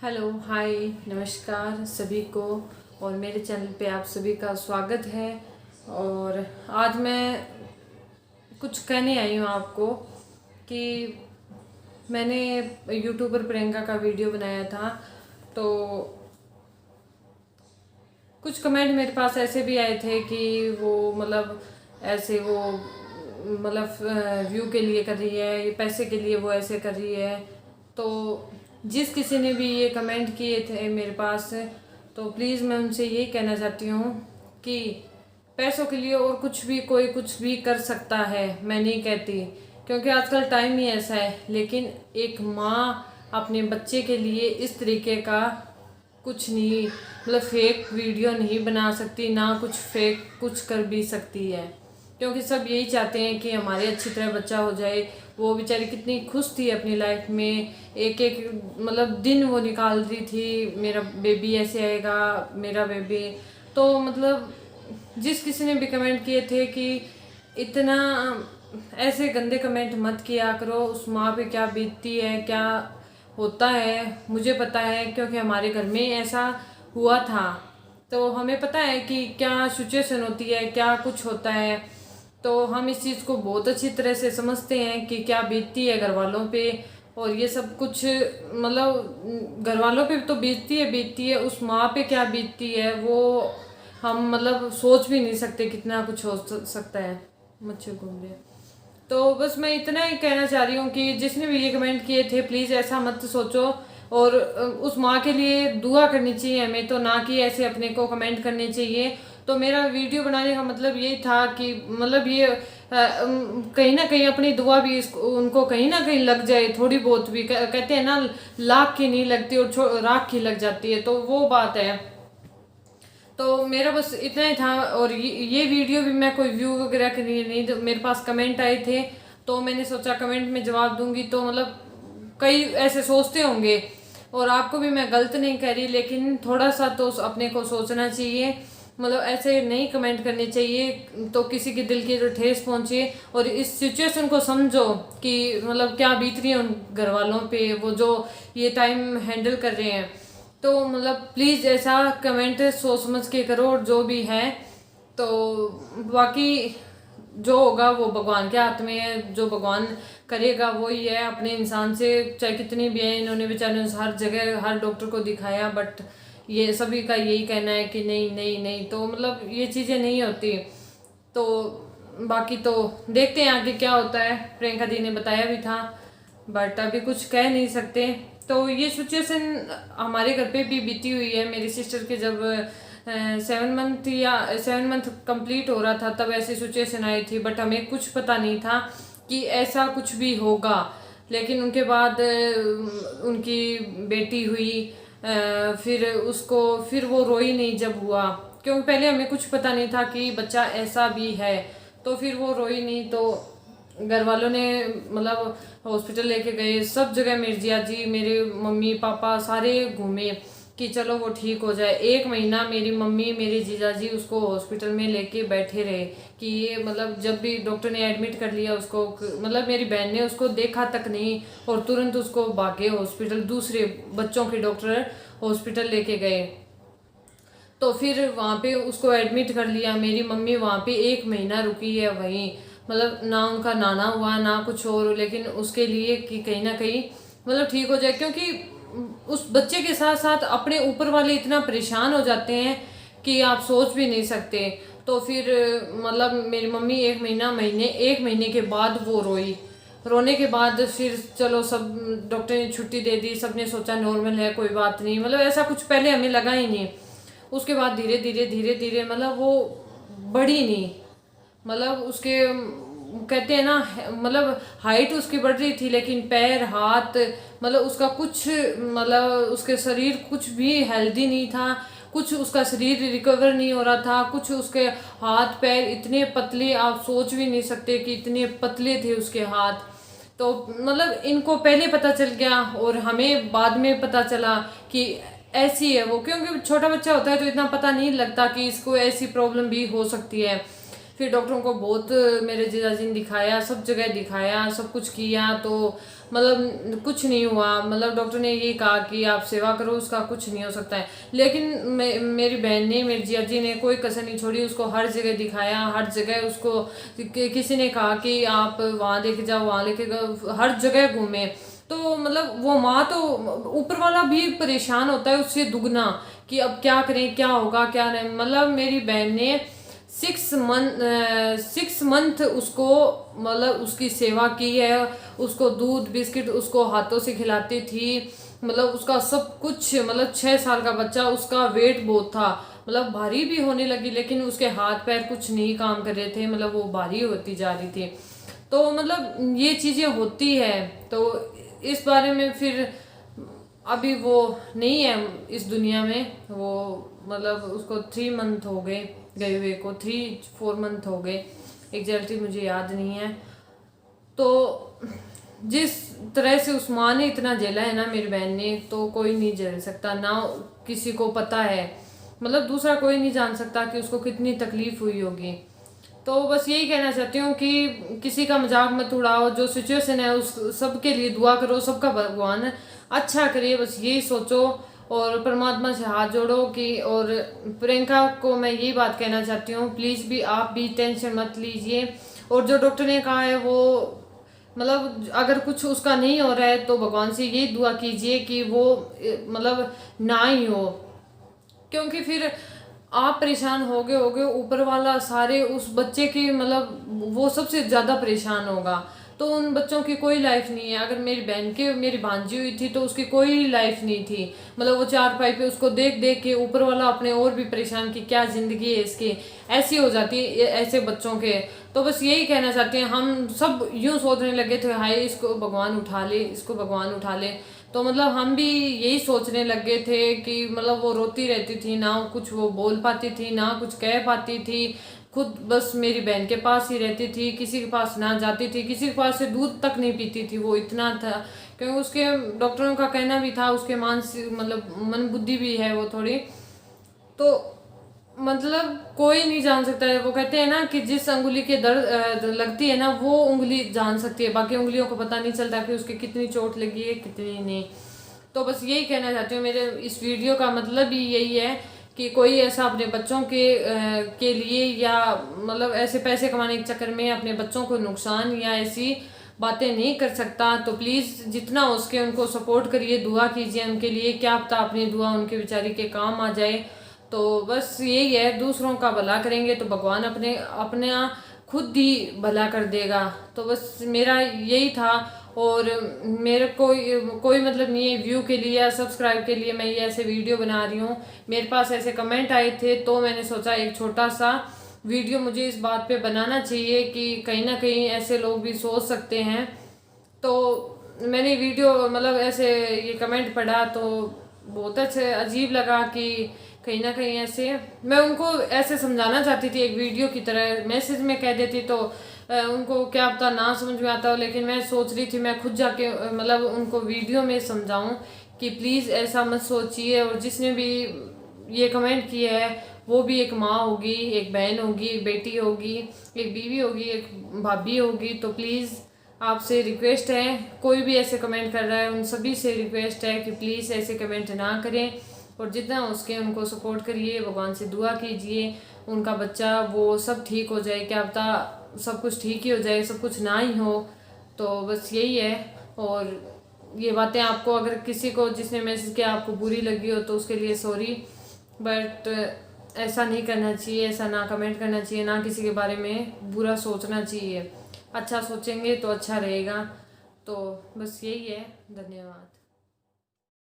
Hello hi नमस्कार सभी को। और मेरे चैनल पे आप सभी का स्वागत है। और आज मैं कुछ कहने आई हूँ आपको कि मैंने यूट्यूबर प्रियंका का वीडियो बनाया था। तो कुछ कमेंट मेरे पास ऐसे भी आए थे कि वो ऐसे वो व्यू के लिए कर रही है, ये पैसे के लिए वो ऐसे कर रही है। तो जिस किसी ने भी ये कमेंट किए थे मेरे पास, तो प्लीज़ मैं उनसे यही कहना चाहती हूँ कि पैसों के लिए और कुछ भी कोई कुछ भी कर सकता है, मैं नहीं कहती, क्योंकि आजकल टाइम ही ऐसा है। लेकिन एक माँ अपने बच्चे के लिए इस तरीके का कुछ नहीं, फेक वीडियो नहीं बना सकती, ना कुछ फेक कुछ कर भी सकती है, क्योंकि सब यही चाहते हैं कि हमारे अच्छी तरह बच्चा हो जाए। वो बेचारी कितनी खुश थी अपनी लाइफ में, एक एक दिन वो निकाल रही थी, मेरा बेबी ऐसे आएगा, मेरा बेबी। तो जिस किसी ने भी कमेंट किए थे कि इतना ऐसे गंदे कमेंट मत किया करो, उस माँ पे क्या बीतती है, क्या होता है मुझे पता है, क्योंकि हमारे घर में ऐसा हुआ था। तो हमें पता है कि क्या सिचुएशन होती है, क्या कुछ होता है। तो हम इस चीज़ को बहुत अच्छी तरह से समझते हैं कि क्या बीतती है घर वालों पे। और ये सब कुछ घर वालों पे तो बीतती है, उस माँ पे क्या बीतती है वो हम सोच भी नहीं सकते कितना कुछ हो सकता है। मच्छर घूम रहे हैं। तो बस मैं इतना ही कहना चाह रही हूँ कि जिसने भी ये कमेंट किए थे, प्लीज़ ऐसा मत सोचो। और उस माँ के लिए दुआ करनी चाहिए हमें, तो ना कि ऐसे अपने को कमेंट करने चाहिए। तो मेरा वीडियो बनाने का मतलब ये था कि ये कहीं ना कहीं अपनी दुआ भी उनको कहीं ना कहीं लग जाए, थोड़ी बहुत भी। कहते हैं ना, लाख की नहीं लगती और राख की लग जाती है, तो वो बात है। तो मेरा बस इतना ही था। और ये वीडियो भी मैं कोई व्यू वगैरह के लिए नहीं, तो मेरे पास कमेंट आए थे तो मैंने सोचा कमेंट में जवाब दूंगी। तो कई ऐसे सोचते होंगे, और आपको भी मैं गलत नहीं कह रही, लेकिन थोड़ा सा तो अपने को सोचना चाहिए। ऐसे नहीं कमेंट करने चाहिए, तो किसी के दिल की जो ठेस पहुंचे। और इस सिचुएशन को समझो कि क्या बीत रही है उन घर वालों पे, वो जो ये टाइम हैंडल कर रहे हैं। तो प्लीज़ ऐसा कमेंट सोच समझ के करो, और जो भी है तो बाकी जो होगा वो भगवान के हाथ में है। जो भगवान करेगा वो ही है। अपने इंसान से चाहे कितनी भी है, इन्होंने बेचारे हर जगह हर डॉक्टर को दिखाया, बट ये सभी का यही कहना है कि नहीं नहीं नहीं। तो ये चीज़ें नहीं होती। तो बाकी तो देखते हैं आगे क्या होता है। प्रियंका दी ने बताया भी था, बट अभी कुछ कह नहीं सकते। तो ये सिचुएशन हमारे घर पे भी बीती हुई है। मेरी सिस्टर के जब 7 मंथ कंप्लीट हो रहा था, तब ऐसी सिचुएशन आई थी, बट हमें कुछ पता नहीं था कि ऐसा कुछ भी होगा। लेकिन उनके बाद उनकी बेटी हुई, फिर वो रोई नहीं जब हुआ, क्योंकि पहले हमें कुछ पता नहीं था कि बच्चा ऐसा भी है। तो फिर वो रोई नहीं, तो घर वालों ने हॉस्पिटल लेके गए, सब जगह मेरी जिया जी, मेरे मम्मी पापा सारे घूमे कि चलो वो ठीक हो जाए। 1 महीना मेरी मम्मी मेरे जीजा जी उसको हॉस्पिटल में लेके बैठे रहे कि ये जब भी डॉक्टर ने एडमिट कर लिया उसको, मेरी बहन ने उसको देखा तक नहीं, और तुरंत उसको भागे हॉस्पिटल, दूसरे बच्चों के डॉक्टर हॉस्पिटल लेके गए। तो फिर वहाँ पे उसको एडमिट कर लिया। मेरी मम्मी वहाँ पे 1 महीना रुकी है वहीं, ना उनका नाना हुआ ना कुछ और, लेकिन उसके लिए कि कहीं ना कहीं ठीक हो जाए। क्योंकि उस बच्चे के साथ साथ अपने ऊपर वाले इतना परेशान हो जाते हैं कि आप सोच भी नहीं सकते। तो फिर मेरी मम्मी 1 महीने के बाद वो रोई। रोने के बाद फिर चलो, सब डॉक्टर ने छुट्टी दे दी, सबने सोचा नॉर्मल है कोई बात नहीं, ऐसा कुछ पहले हमें लगा ही नहीं। उसके बाद धीरे धीरे धीरे धीरे वो बढ़ी नहीं। उसके कहते हैं ना, हाइट उसकी बढ़ रही थी, लेकिन पैर हाथ उसका कुछ उसके शरीर कुछ भी हेल्दी नहीं था। कुछ उसका शरीर रिकवर नहीं हो रहा था। कुछ उसके हाथ पैर इतने पतले, आप सोच भी नहीं सकते कि इतने पतले थे उसके हाथ। तो इनको पहले पता चल गया, और हमें बाद में पता चला कि ऐसी है वो। क्योंकि छोटा बच्चा होता है तो इतना पता नहीं लगता कि इसको ऐसी प्रॉब्लम भी हो सकती है। फिर डॉक्टरों को बहुत मेरे जीजाजी ने दिखाया, सब जगह दिखाया, सब कुछ किया, तो मतलब कुछ नहीं हुआ। मतलब डॉक्टर ने ये कहा कि आप सेवा करो, उसका कुछ नहीं हो सकता है। लेकिन मेरी बहन ने, मेरी जियाजी ने कोई कसर नहीं छोड़ी, उसको हर जगह दिखाया, हर जगह उसको किसी ने कहा कि आप वहाँ लेके जाओ, वहाँ लेके जाओ, हर जगह घूमे। तो मतलब वो माँ तो, ऊपर वाला भी परेशान होता है उससे दुगना कि अब क्या करें, क्या होगा क्या नहीं। मतलब मेरी बहन ने 6 मंथ उसको मतलब उसकी सेवा की है, उसको दूध बिस्किट उसको हाथों से खिलाती थी। मतलब उसका सब कुछ, मतलब 6 साल का बच्चा, उसका वेट बहुत था, मतलब भारी भी होने लगी, लेकिन उसके हाथ पैर कुछ नहीं काम कर रहे थे, मतलब वो भारी होती जा रही थी। तो मतलब ये चीज़ें होती है। तो इस बारे में फिर अभी वो नहीं है इस दुनिया में, वो मतलब उसको 3 मंथ हो गए गए हुए को, 3-4 मंथ हो गए, एग्जैक्टली मुझे याद नहीं है। तो जिस तरह से उस माँ ने इतना झेला है ना मेरी बहन ने, तो कोई नहीं झेल सकता ना, किसी को पता है, मतलब दूसरा कोई नहीं जान सकता कि उसको कितनी तकलीफ हुई होगी। तो बस यही कहना चाहती हूँ कि किसी का मजाक मत उड़ाओ, जो सिचुएशन है उस सबके लिए दुआ करो, सबका भगवान अच्छा करे, बस यही सोचो और परमात्मा से हाथ जोड़ो कि। और प्रियंका को मैं यही बात कहना चाहती हूँ, प्लीज़ भी आप भी टेंशन मत लीजिए। और जो डॉक्टर ने कहा है वो, मतलब अगर कुछ उसका नहीं हो रहा है तो भगवान से यही दुआ कीजिए कि वो मतलब ना ही हो, क्योंकि फिर आप परेशान होगे ऊपर वाला सारे उस बच्चे की, मतलब वो सबसे ज़्यादा परेशान होगा। तो उन बच्चों की कोई लाइफ नहीं है। अगर मेरी बहन के, मेरी भांजी हुई थी तो उसकी कोई लाइफ नहीं थी, मतलब वो चारपाई पे उसको देख देख के ऊपर वाला अपने और भी परेशान कि क्या ज़िंदगी है इसकी, ऐसी हो जाती है ऐसे बच्चों के। तो बस यही कहना चाहते हैं, हम सब यूँ सोचने लगे थे हाय इसको भगवान उठा ले, इसको भगवान उठा ले। तो मतलब हम भी यही सोचने लगे थे कि मतलब वो रोती रहती थी, ना कुछ वो बोल पाती थी, ना कुछ कह पाती थी, खुद बस मेरी बहन के पास ही रहती थी, किसी के पास ना जाती थी, किसी के पास से दूध तक नहीं पीती थी, वो इतना था। क्योंकि उसके डॉक्टरों का कहना भी था उसके मानसिक मतलब मन बुद्धि भी है वो थोड़ी। तो मतलब कोई नहीं जान सकता है, वो कहते हैं ना कि जिस उंगली के दर्द लगती है ना, वो उंगली जान सकती है, बाकी उंगलियों को पता नहीं चलता कि उसके कितनी चोट लगी है कितनी नहीं। तो बस यही कहना चाहती हूँ, मेरे इस वीडियो का मतलब भी यही है कि कोई ऐसा अपने बच्चों के लिए या मतलब ऐसे पैसे कमाने के चक्कर में अपने बच्चों को नुकसान या ऐसी बातें नहीं कर सकता। तो प्लीज़ जितना हो सके उनको सपोर्ट करिए, दुआ कीजिए उनके लिए, क्या पता अपनी दुआ उनके बेचारी के काम आ जाए। तो बस यही है, दूसरों का भला करेंगे तो भगवान अपने खुद ही भला कर देगा। तो बस मेरा यही था। और मेरे कोई मतलब नहीं है व्यू के लिए या सब्सक्राइब के लिए मैं ये ऐसे वीडियो बना रही हूँ। मेरे पास ऐसे कमेंट आए थे तो मैंने सोचा एक छोटा सा वीडियो मुझे इस बात पे बनाना चाहिए कि कहीं ना कहीं ऐसे लोग भी सोच सकते हैं। तो मैंने वीडियो मतलब ऐसे ये कमेंट पढ़ा तो बहुत अच्छे अजीब लगा कि कहीं ना कहीं ऐसे, मैं उनको ऐसे समझाना चाहती थी एक वीडियो की तरह, मैसेज में कह देती तो उनको क्या पता ना समझ में आता हो, लेकिन मैं सोच रही थी मैं खुद जाके मतलब उनको वीडियो में समझाऊं कि प्लीज़ ऐसा मत सोचिए। और जिसने भी ये कमेंट किया है वो भी एक माँ होगी, एक बहन होगी, एक बेटी होगी, एक बीवी होगी, एक भाभी होगी। तो प्लीज़ आपसे रिक्वेस्ट है, कोई भी ऐसे कमेंट कर रहा है उन सभी से रिक्वेस्ट है कि प्लीज़ ऐसे कमेंट ना करें और जितना हो सके उनको सपोर्ट करिए, भगवान से दुआ कीजिए उनका बच्चा वो सब ठीक हो जाए, क्या पता सब कुछ ठीक ही हो जाए, सब कुछ ना ही हो। तो बस यही है। और ये बातें आपको अगर किसी को जिसने मैसेज किया आपको बुरी लगी हो तो उसके लिए सॉरी, बट ऐसा नहीं करना चाहिए, ऐसा ना कमेंट करना चाहिए, ना किसी के बारे में बुरा सोचना चाहिए। अच्छा सोचेंगे तो अच्छा रहेगा। तो बस यही है, धन्यवाद।